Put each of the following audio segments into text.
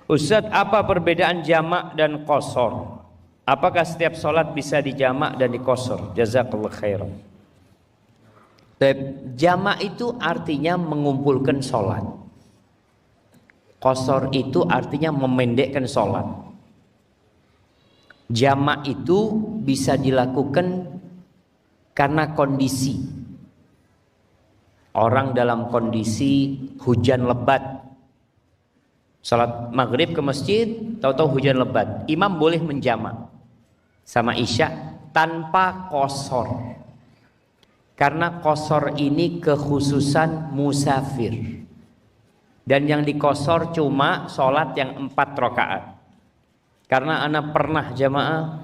Ustadz, apa perbedaan jamak dan qasar? Apakah setiap sholat bisa dijamak dan dikosor? Jazakallah khairan. Jamak itu artinya mengumpulkan sholat. Qasar itu artinya memendekkan sholat. Jamak itu bisa dilakukan karena kondisi. Orang dalam kondisi hujan lebat, salat maghrib ke masjid, tahu-tahu hujan lebat, imam boleh menjamak sama isya tanpa qasar. Karena qasar ini kekhususan musafir. Dan yang dikosor cuma sholat yang 4 rakaat. Karena anak pernah jamaah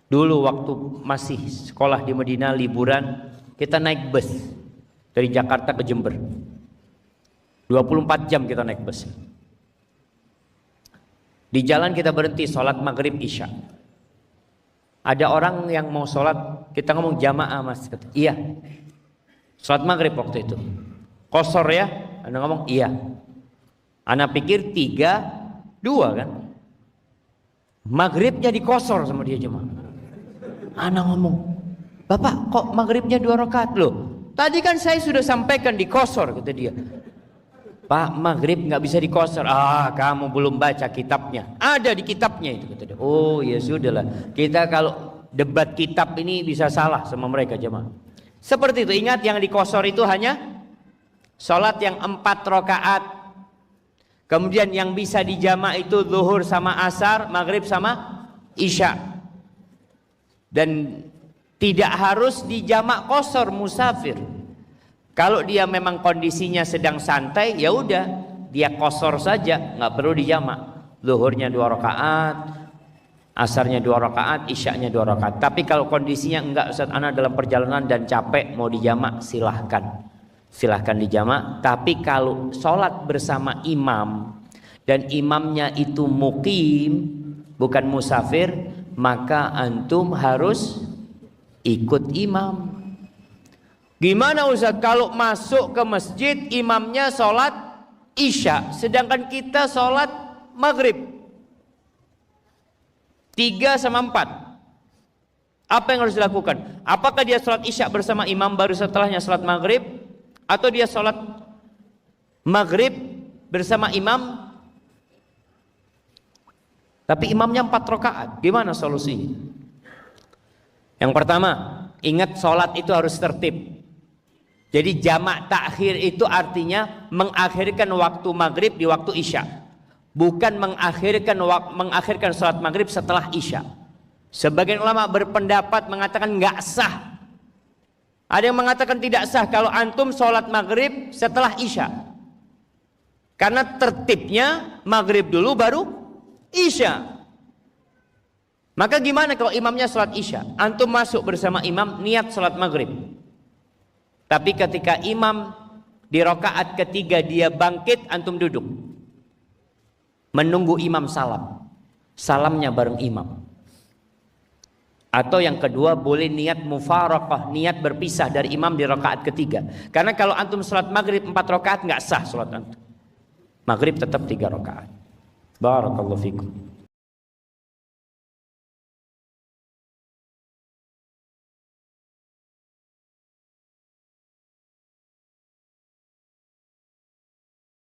dulu waktu masih sekolah di Madinah liburan, kita naik bus dari Jakarta ke Jember. 24 jam kita naik bus. Di jalan kita berhenti sholat maghrib isya. Ada orang yang mau sholat, kita ngomong jamaah mas, kata, iya. Sholat maghrib waktu itu. Qasar ya? Anda ngomong iya. Anda pikir 3, 2 kan? Maghribnya dikosor sama dia jemaah. Anda ngomong, Bapak kok maghribnya 2 rakaat loh? Tadi kan saya sudah sampaikan dikosor, kata dia. Pak, maghrib nggak bisa dikosor. Ah, kamu belum baca kitabnya. Ada di kitabnya itu, kata dia. Oh ya sudahlah. Kita kalau debat kitab ini bisa salah sama mereka jemaah. Seperti itu. Ingat yang dikosor itu hanya sholat yang 4 rakaat. Kemudian yang bisa dijamak itu zuhur sama asar, maghrib sama isya. Dan tidak harus dijamak qasar musafir. Kalau dia memang kondisinya sedang santai, ya udah dia qasar saja, nggak perlu dijamak. Zuhurnya 2 rakaat, asarnya 2 rakaat, isyanya 2 rakaat. Tapi kalau kondisinya enggak, Ustaz, ana dalam perjalanan dan capek mau dijamak, silahkan. Silahkan dijamak. Tapi kalau sholat bersama imam dan imamnya itu mukim, bukan musafir, maka antum harus ikut imam. Gimana Ustaz kalau masuk ke masjid imamnya sholat isya, sedangkan kita sholat maghrib 3 sama 4? Apa yang harus dilakukan? Apakah dia sholat isya bersama imam baru setelahnya sholat maghrib, atau dia sholat maghrib bersama imam tapi imamnya 4 rakaat? Gimana solusinya? Yang pertama, ingat sholat itu harus tertib. Jadi jamak takhir itu artinya mengakhirkan waktu maghrib di waktu isya, bukan mengakhirkan sholat maghrib setelah isya. Sebagian ulama berpendapat mengatakan nggak sah. Ada yang mengatakan tidak sah kalau antum sholat maghrib setelah isya, karena tertibnya maghrib dulu baru isya. Maka gimana kalau imamnya sholat isya, antum masuk bersama imam niat sholat maghrib, tapi ketika imam di rakaat ketiga dia bangkit, antum duduk menunggu imam salam, salamnya bareng imam. Atau yang kedua, boleh niat mufaraqah, niat berpisah dari imam di rakaat ketiga. Karena kalau antum sholat maghrib 4 rakaat nggak sah sholat antum. Maghrib tetap 3 rakaat. Barakallahu fikum.